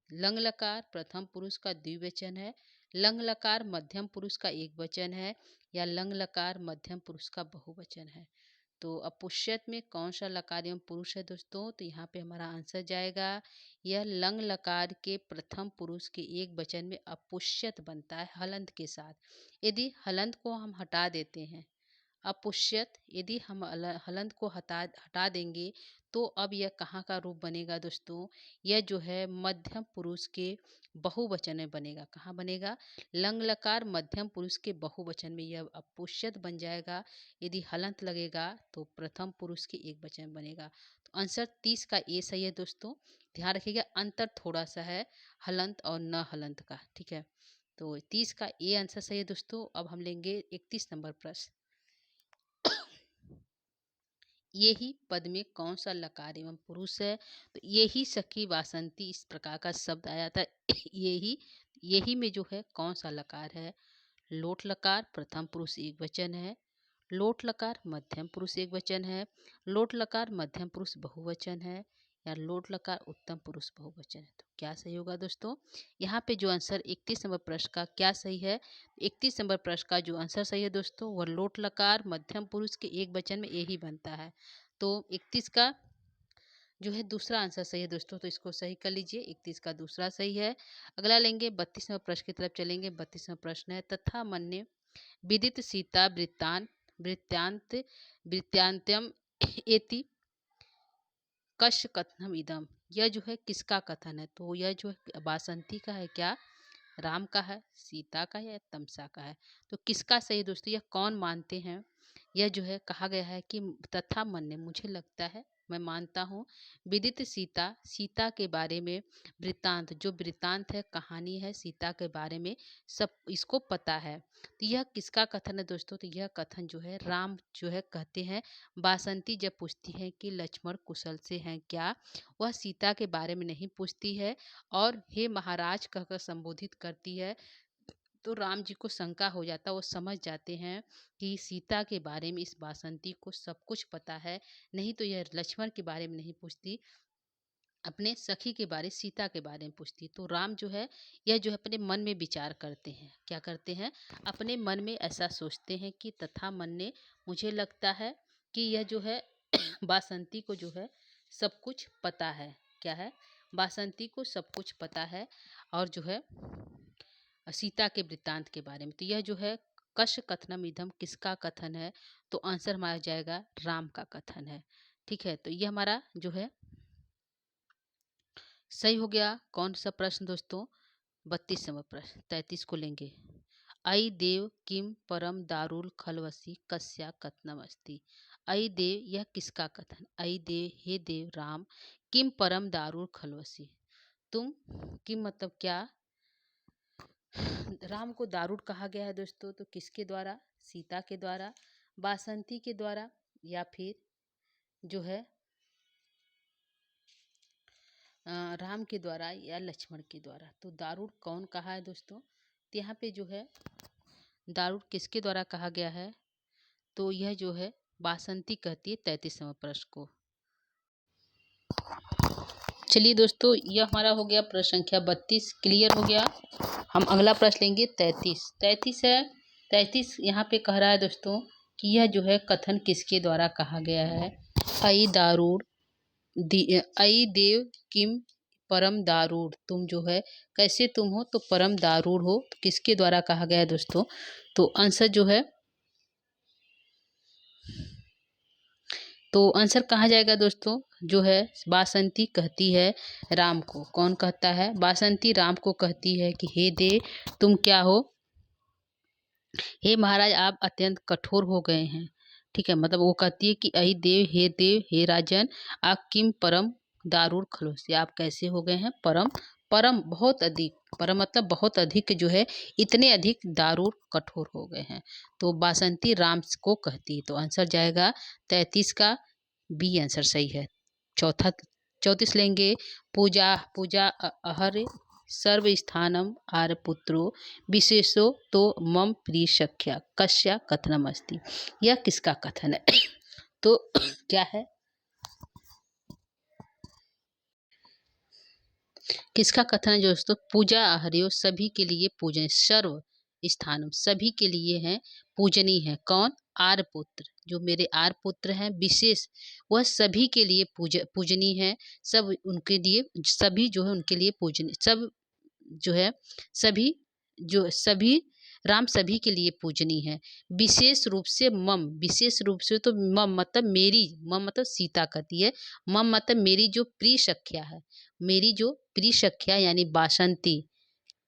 लंग लकार प्रथम पुरुष का द्विवचन है, लंग लकार मध्यम पुरुष का एक वचन है, या लंग लकार मध्यम पुरुष का बहुवचन है? तो अपुष्यत में कौन सा लकार एवं पुरुष है दोस्तों? तो यहाँ पे हमारा आंसर जाएगा, यह लंग लकार के प्रथम पुरुष के एक वचन में अपुष्यत बनता है हलंत के साथ। यदि हलंत को हम हटा देते हैं, अपुष्यत यदि हम हलंत को हटा देंगे, तो अब यह कहाँ का रूप बनेगा दोस्तों? यह जो है मध्यम पुरुष के बहुवचन में बनेगा। कहाँ बनेगा? लंग लकार मध्यम पुरुष के बहुवचन में यह अपुष्यत बन जाएगा। यदि हलंत लगेगा तो प्रथम पुरुष के एक वचन बनेगा। तो आंसर 30 का ए सही है दोस्तों। ध्यान रखिएगा, अंतर थोड़ा सा है हलंत और न हलंत का। ठीक है, तो 30 का ए आंसर सही है दोस्तों। अब हम लेंगे 31 नंबर प्रश्न। ये ही पद में कौन सा लकार एवं पुरुष है? तो ये ही सखी वासंती, इस प्रकार का शब्द आया था। ये ही में जो है कौन सा लकार है? लोट लकार प्रथम पुरुष एक वचन है, लोट लकार मध्यम पुरुष एक वचन है, लोट लकार मध्यम पुरुष बहुवचन है, या लोट लकार उत्तम पुरुष बहुवचन है? तो क्या सही होगा दोस्तों? यहाँ पे जो आंसर 31 नंबर प्रश्न का क्या सही है? 31 नंबर प्रश्न का जो आंसर सही है दोस्तों, वह लोट लकार मध्यम पुरुष के एक वचन में यही बनता है। तो 31 का जो है दूसरा आंसर सही है दोस्तों, तो इसको सही कर लीजिए। 31 का दूसरा सही है। अगला लेंगे 32वें प्रश्न की तरफ चलेंगे। 32वां प्रश्न है तथा मन्य विदित सीता वृत्तांत्यम एति कश कथनम इदम। यह जो है किसका कथन है? तो यह जो है बासंती का है क्या, राम का है, सीता का है, या तमसा का है? तो किसका सही दोस्तों? यह कौन मानते हैं? यह जो है कहा गया है कि तथा मन ने, मुझे लगता है, मैं मानता हूँ, विदित सीता, सीता के बारे में, वृत्तांत जो वृत्तांत है, कहानी है सीता के बारे में, सब इसको पता है। तो यह किसका कथन है दोस्तों? तो यह कथन जो है राम जो है कहते हैं। बासंती जब पूछती है कि लक्ष्मण कुशल से हैं क्या, वह सीता के बारे में नहीं पूछती है और हे महाराज कहकर संबोधित करती है। तो राम जी को शंका हो जाता, वो समझ जाते हैं कि सीता के बारे में इस बासंती को सब कुछ पता है, नहीं तो यह लक्ष्मण के बारे में नहीं पूछती, अपने सखी के बारे, सीता के बारे में पूछती। तो राम जो है, यह जो है अपने मन में विचार करते हैं। क्या करते हैं? अपने मन में ऐसा सोचते हैं कि तथा मन ने, मुझे लगता है कि यह जो है बासंती को जो है सब कुछ पता है। क्या है? बासंती को सब कुछ पता है, और जो है सीता के वृत्तांत के बारे में। तो यह जो है कश कथनम इदम किसका कथन है? तो आंसर हमारा जाएगा राम का कथन है। ठीक है, तो ये हमारा जो है सही हो गया। कौन सा प्रश्न दोस्तों? 32 नंबर प्रश्न। 33 को लेंगे। अयि देव किम परम दारुल खलवसी कस्या कथनम अस्ति। अयि देव, यह किसका कथन? अयि देव, हे देव राम, किम परम दारुल खलवसी, तुम, किम मतलब क्या, राम को दारुण कहा गया है दोस्तों, तो किसके द्वारा? सीता के द्वारा, बासंती के द्वारा, या फिर जो है राम के द्वारा या लक्ष्मण के द्वारा। तो दारूण कौन कहा है दोस्तों? तो यहाँ पे जो है दारूण किसके द्वारा कहा गया है? तो यह जो है बासंती कहती है 33वें प्रश्न को। चलिए दोस्तों, यह हमारा हो गया प्रश्न संख्या 32 क्लियर हो गया। हम अगला प्रश्न लेंगे 33 है। 33 यहाँ पे कह रहा है दोस्तों कि यह जो है कथन किसके द्वारा कहा गया है? अयि दारूण अयि देव किम परम दारूण, तुम जो है कैसे तुम हो तो परम दारूण हो। तो किसके द्वारा कहा गया है दोस्तों? तो आंसर जो है, तो आंसर कहाँ जाएगा दोस्तों? जो है बासंती कहती है राम को। कौन कहता है? बासंती राम को कहती है कि हे देव तुम क्या हो? हे महाराज आप अत्यंत कठोर हो गए हैं। ठीक है, मतलब वो कहती है कि अहि देव हे राजन आप किम परम दारूण खलोसी, आप कैसे हो गए हैं परम परम बहुत अधिक, परम मतलब बहुत अधिक जो है इतने अधिक दारूण कठोर हो गए हैं। तो बासंती राम को कहती है। तो आंसर जाएगा 33 का बी आंसर सही है। 34 लेंगे। पूजा पूजा अहर सर्व स्थानम आर्यपुत्रो विशेषो तो मम प्रिय सख्या कस्या कथनम अस्ति, यह किसका कथन है? तो क्या है, किसका कथन है दोस्तों? पूजा आहर्यो सभी के लिए पूजन, सर्व स्थानम सभी के लिए है पूजनीय है। कौन? आर्यपुत्र, जो मेरे आर्यपुत्र हैं विशेष, वह सभी के लिए पूजनीय है। सब उनके लिए, सभी जो है उनके लिए पूजनीय, सब जो है सभी राम सभी के लिए पूजनीय है। विशेष रूप से मम, विशेष रूप से तो मम मतलब मेरी, मम मतलब सीता कहती है, मम मतलब मेरी जो प्रिय सख्या है, मेरी जो प्रिय सख्या यानी बासंती,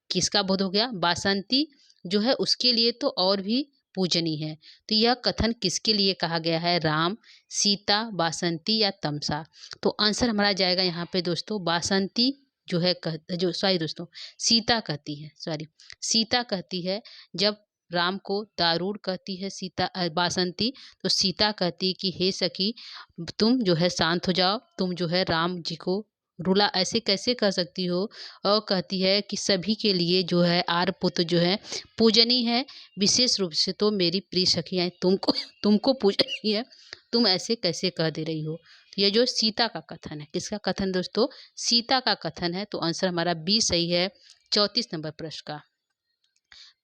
किसका बोध हो गया? बासंती जो है उसके लिए तो और भी पूजनीय है। तो यह कथन किसके लिए कहा गया है? राम, सीता, बासंती या तमसा। तो आंसर हमारा जाएगा यहाँ पे दोस्तों बासंती जो है जो सॉरी दोस्तों सीता कहती है, सॉरी सीता कहती है। जब राम को दारूण कहती है सीता बासंती, तो सीता कहती है कि हे सखी तुम जो है शांत हो जाओ, तुम जो है राम जी को रुला ऐसे कैसे कर सकती हो। और कहती है कि सभी के लिए जो है आर्यपुत्र जो है पूजनीय है, विशेष रूप से तो मेरी प्रिय सखी है तुमको पूजनीय है, तुम ऐसे कैसे कह दे रही हो। तो ये जो सीता का कथन है, किसका कथन दोस्तों? सीता का कथन है। तो आंसर हमारा बी सही है 34 नंबर प्रश्न का।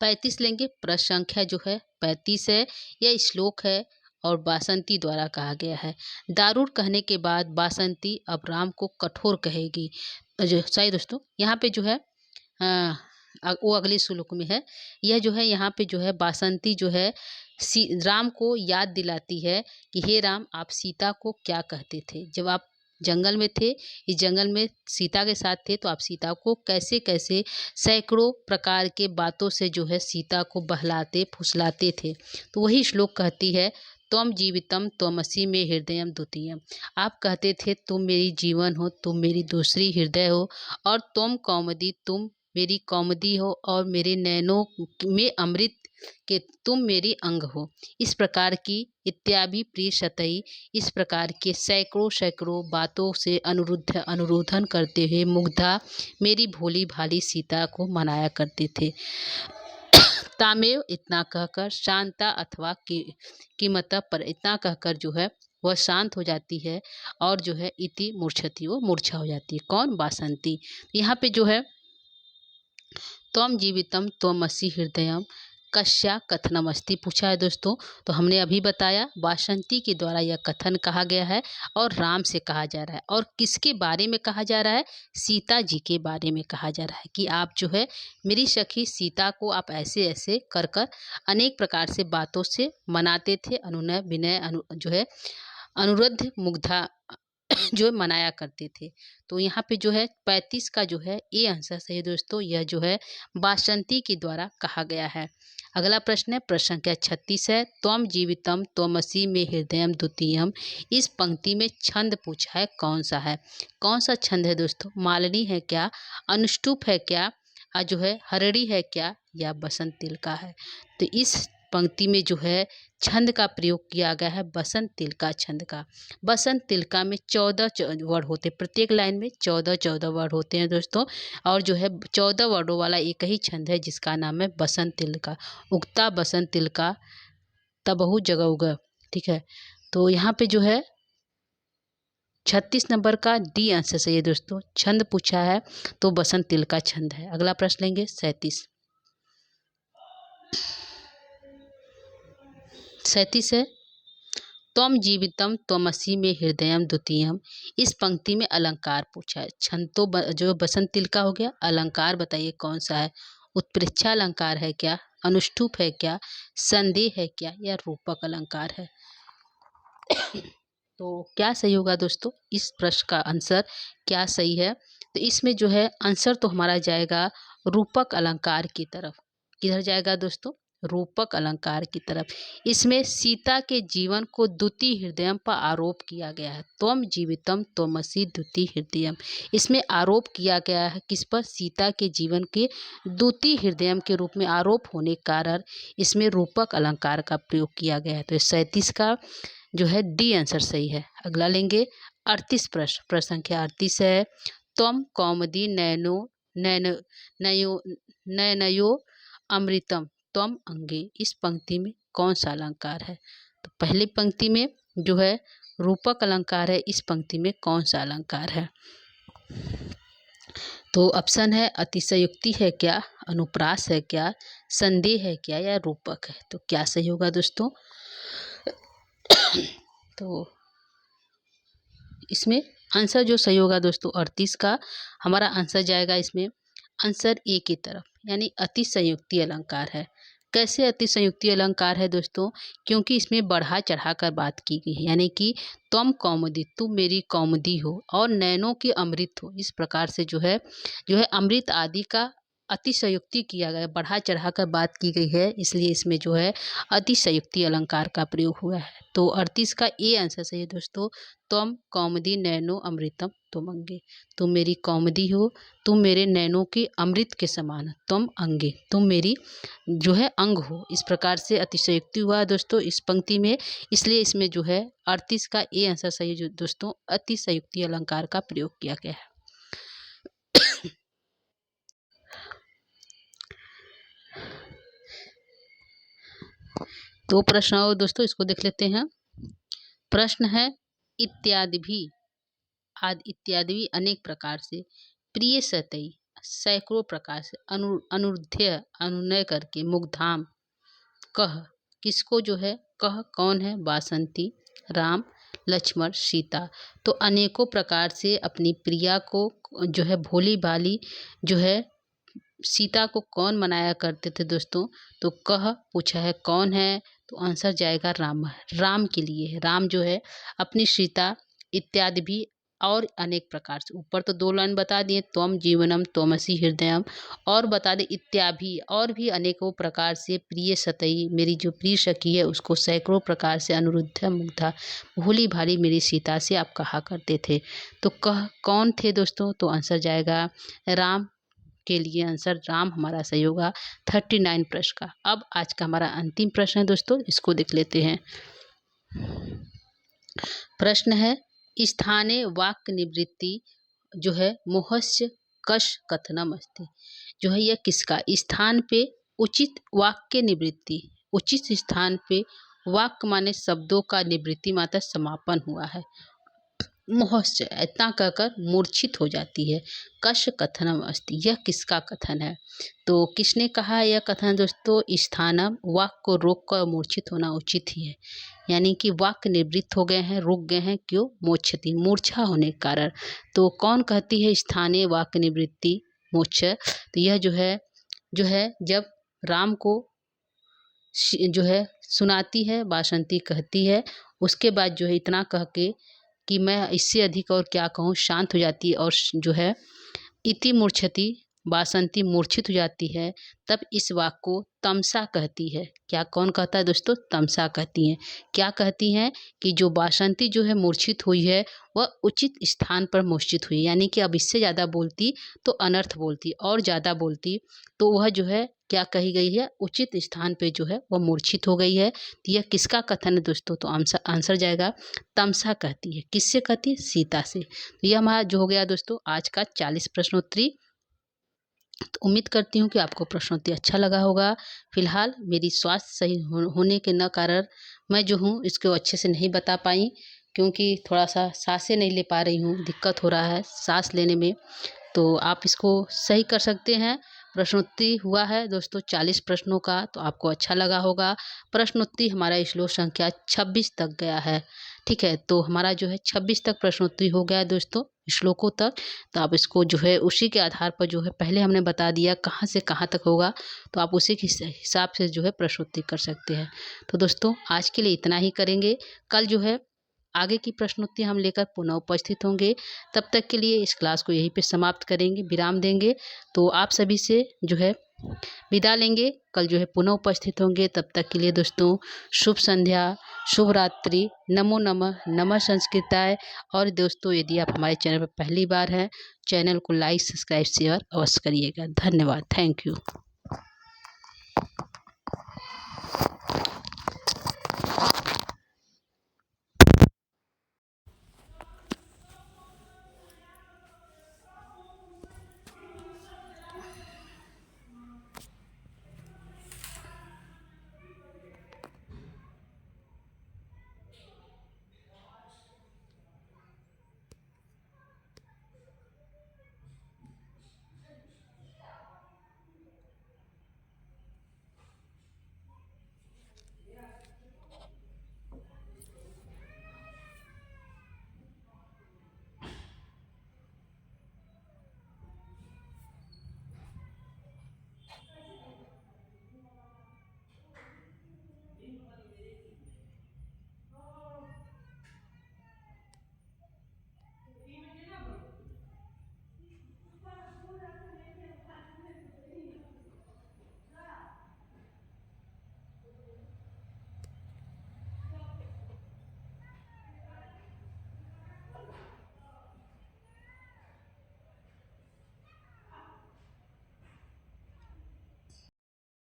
35 लेंगे। प्रश्न संख्या जो है 35 है। यह श्लोक है और बासंती द्वारा कहा गया है। दारूण कहने के बाद बासंती अब राम को कठोर कहेगी। जो सही दोस्तों यहाँ पे जो है वो अगले श्लोक में है। यह जो है यहाँ पे जो है बासंती जो है राम को याद दिलाती है कि हे राम आप सीता को क्या कहते थे जब आप जंगल में थे, इस जंगल में सीता के साथ थे, तो आप सीता को कैसे कैसे सैकड़ों प्रकार के बातों से जो है सीता को बहलाते फुसलाते थे। तो वही श्लोक कहती है त्वम जीवितम त्वमसि में हृदयम द्वितीयम, आप कहते थे तुम मेरी जीवन हो, तुम मेरी दूसरी हृदय हो, और तुम कौमुदी, तुम मेरी कौमुदी हो, और मेरे नैनों में अमृत के तुम मेरी अंग हो। इस प्रकार की इत्यादि प्रिय सतई, इस प्रकार के सैकड़ों सैकड़ों बातों से अनुरोधन करते हुए मुग्धा मेरी भोली भाली सीता को मनाया करते थे। तामेव इतना कहकर शांता अथवा कीमता पर, इतना कहकर जो है वह शांत हो जाती है और जो है इति मूर्छति, वो मूर्छा हो जाती है। कौन? बासंती। यहाँ पे जो है त्वम जीवितम त्वमसि हृदयम कस्या कथनमस्ति पूछा है दोस्तों। तो हमने अभी बताया बासंती के द्वारा यह कथन कहा गया है और राम से कहा जा रहा है। और किसके बारे में कहा जा रहा है? सीता जी के बारे में कहा जा रहा है कि आप जो है मेरी सखी सीता को आप ऐसे ऐसे कर कर अनेक प्रकार से बातों से मनाते थे, अनुनय विनय जो है अनुरुद्ध मुग्धा जो मनाया करते थे। तो यहाँ पे जो है 35 का जो है ये आंसर सही दोस्तों, यह जो है बासंती के द्वारा कहा गया है। अगला प्रश्न है प्रश्न संख्या 36 है। त्वम जीवितम त्वमसि में हृदयम द्वितीयम, इस पंक्ति में छंद पूछा है कौन सा है? कौन सा छंद है दोस्तों? मालिनी है क्या, अनुष्टुप है क्या, जो है हरड़ी है क्या, या बसंत तिल का है? तो इस पंक्ति में जो है छंद का प्रयोग किया गया है बसंत तिलका छंद का। बसंत तिलका में 14 वर्ड होते हैं, प्रत्येक लाइन में 14 वर्ड होते हैं दोस्तों। और जो है 14 वर्डों वाला एक ही छंद है जिसका नाम है बसंत तिलका। उगता बसंत तिलका तबहु जगह उगा। ठीक है, तो यहाँ पे जो है 36 नंबर का डी आंसर सही है दोस्तों। छंद पूछा है तो बसंत तिलका छंद है। अगला प्रश्न लेंगे 37 है, त्वम जीवितम त्वमसि में हृदयम द्वितीयम। इस पंक्ति में अलंकार पूछा है। छंद तो जो बसंत तिलका हो गया। अलंकार बताइए कौन सा है। उत्प्रेक्षा अलंकार है क्या, अनुष्टुप है क्या, संदेह है क्या, या रूपक अलंकार है। तो क्या सही होगा दोस्तों, इस प्रश्न का आंसर क्या सही है। तो इसमें जो है आंसर तो हमारा जाएगा रूपक अलंकार की तरफ। किधर जाएगा दोस्तों, रूपक अलंकार की तरफ। इसमें सीता के जीवन को द्वितीय हृदयम पर आरोप किया गया है। त्वम जीवितम त्वमसि द्वितीय हृदयम, इसमें आरोप किया गया है किस पर, सीता के जीवन के द्वितीय हृदयम के रूप में आरोप होने के कारण इसमें रूपक अलंकार का प्रयोग किया गया है। तो 37 का जो है डी आंसर सही है। अगला लेंगे 38 प्रश्न संख्या 38 है, त्वम कौमुदी नयनो नयन नयो नयनयो अमृतम त्वम अंगे। इस पंक्ति में कौन सा अलंकार है। तो पहली पंक्ति में जो है रूपक अलंकार है, इस पंक्ति में कौन सा अलंकार है। तो ऑप्शन है अतिशयोक्ति है क्या, अनुप्रास है क्या, संदेह है क्या, या रूपक है। तो क्या सही होगा दोस्तों। तो इसमें आंसर जो सही होगा दोस्तों 38 का हमारा आंसर जाएगा इसमें आंसर ए की तरफ, यानी अतिशयोक्ति अलंकार है। कैसे अतिशयोक्ति अलंकार है दोस्तों, क्योंकि इसमें बढ़ा चढ़ा कर बात की गई है, यानी कि तुम कौमुदी, तुम मेरी कौमुदी हो, और नैनों की अमृत हो। इस प्रकार से जो है अमृत आदि का अतिशयोक्ति किया गया, बढ़ा चढ़ा कर बात की गई है, इसलिए इसमें जो है अतिशयोक्ति अलंकार का प्रयोग हुआ है। तो 38 का ए आंसर सही है दोस्तों। तुम कौमुदी नैनो अमृतम तुम अंगे, तुम मेरी कौमुदी हो, तुम मेरे नैनों के अमृत के समान, तुम अंगे, तुम मेरी जो है अंग हो। इस प्रकार से अतिशयोक्ति हुआ है दोस्तों इस पंक्ति में, इसलिए इसमें जो है 38 का ए आंसर सही है जो दोस्तों अतिशयोक्ति अलंकार का प्रयोग किया गया है। तो प्रश्न और दोस्तों इसको देख लेते हैं। प्रश्न है इत्यादि भी, इत्यादि भी अनेक प्रकार से, प्रिय सतई सैकड़ों प्रकार से, अनुरुध्य अनुनय करके, मुग्धाम कह, किसको जो है कह कौन है, बासंती, राम, लक्ष्मण, सीता। तो अनेकों प्रकार से अपनी प्रिया को जो है भोली भाली जो है सीता को कौन मनाया करते थे दोस्तों। तो कह पूछा है कौन है, तो आंसर जाएगा राम, राम के लिए है। राम जो है अपनी सीता इत्यादि भी और अनेक प्रकार से, ऊपर तो 2 लाइन बता दिए, त्वम जीवनम त्वमसि हृदयम, और बता दे इत्यादि और भी अनेकों प्रकार से, प्रिय सतई मेरी जो प्रिय सखी है उसको सैकड़ों प्रकार से, अनुरुद्ध मुग्धा भोली भाली मेरी सीता से आप कहा करते थे। तो कह कौन थे दोस्तों, तो आंसर जाएगा राम के लिए, आंसर राम हमारा सही होगा 39 प्रश्न का। अब आज का हमारा अंतिम प्रश्न है दोस्तों, इसको देख लेते हैं। प्रश्न है स्थाने वाक्य निवृत्ति जो है मोहस्य कश कथनम अस्ति, जो है यह किसका, स्थान पे उचित वाक्य निवृत्ति, उचित स्थान पे वाक्य माने शब्दों का निवृत्ति माता समापन हुआ है। मोहस्य इतना कहकर मूर्छित हो जाती है, कश कथनम अस्ति, यह किसका कथन है। तो किसने कहा यह कथन दोस्तों, स्थानम, वाक्य को रोक कर मूर्छित होना उचित ही है, यानी कि वाक्य निवृत्त हो गए हैं, रुक गए हैं, क्यों, मोक्षति मूर्छा होने के कारण। तो कौन कहती है स्थानीय वाक्य निवृत्ति मोक्ष, तो यह जो है जब राम को जो है सुनाती है, बासंती कहती है, उसके बाद जो है इतना कह के कि मैं इससे अधिक और क्या कहूँ, शांत हो जाती है और जो है इति मूर्छति बासंती मूर्छित हो जाती है तब इस वाक्य को तमसा कहती है। क्या कौन कहता है दोस्तों? तमसा कहती हैं। क्या कहती हैं कि जो बासंती जो है मूर्छित हुई है वह उचित स्थान पर मूर्छित हुई, यानी कि अब इससे ज़्यादा बोलती तो अनर्थ बोलती, और ज़्यादा बोलती तो वह जो है क्या कही गई है? उचित स्थान पे जो है वह मूर्छित हो गई है। तो यह किसका कथन है दोस्तों? तो आंसर जाएगा तमसा कहती है। किससे कहती है? सीता से। तो यह हमारा जो हो गया दोस्तों आज का 40 प्रश्नोत्तरी। तो उम्मीद करती हूँ कि आपको प्रश्नोत्तरी अच्छा लगा होगा। फिलहाल मेरी स्वास्थ्य सही होने के न कारण मैं जो हूँ इसको अच्छे से नहीं बता पाई, क्योंकि थोड़ा सा सांसें नहीं ले पा रही हूँ, दिक्कत हो रहा है सांस लेने में। तो आप इसको सही कर सकते हैं। प्रश्नोत्तरी हुआ है दोस्तों 40 प्रश्नों का, तो आपको अच्छा लगा होगा। प्रश्नोत्तरी हमारा श्लोक संख्या 26 तक गया है। ठीक है, तो हमारा जो है 26 तक प्रश्नोत्तरी हो गया है दोस्तों, श्लोकों तक। तो आप इसको जो है उसी के आधार पर जो है पहले हमने बता दिया कहाँ से कहाँ तक होगा, तो आप उसी के हिसाब से जो है प्रश्नोत्तरी कर सकते हैं। तो दोस्तों आज के लिए इतना ही करेंगे। कल जो है आगे की प्रश्नोत्तरी हम लेकर पुनः उपस्थित होंगे। तब तक के लिए इस क्लास को यहीं पे समाप्त करेंगे, विराम देंगे। तो आप सभी से जो है विदा लेंगे। कल जो है पुनः उपस्थित होंगे। तब तक के लिए दोस्तों शुभ संध्या, शुभ रात्रि, नमो नमः, नमः संस्कृताय। और दोस्तों यदि आप हमारे चैनल पर पहली बार हैं, चैनल को लाइक, सब्सक्राइब, शेयर अवश्य करिएगा। धन्यवाद। Thank you.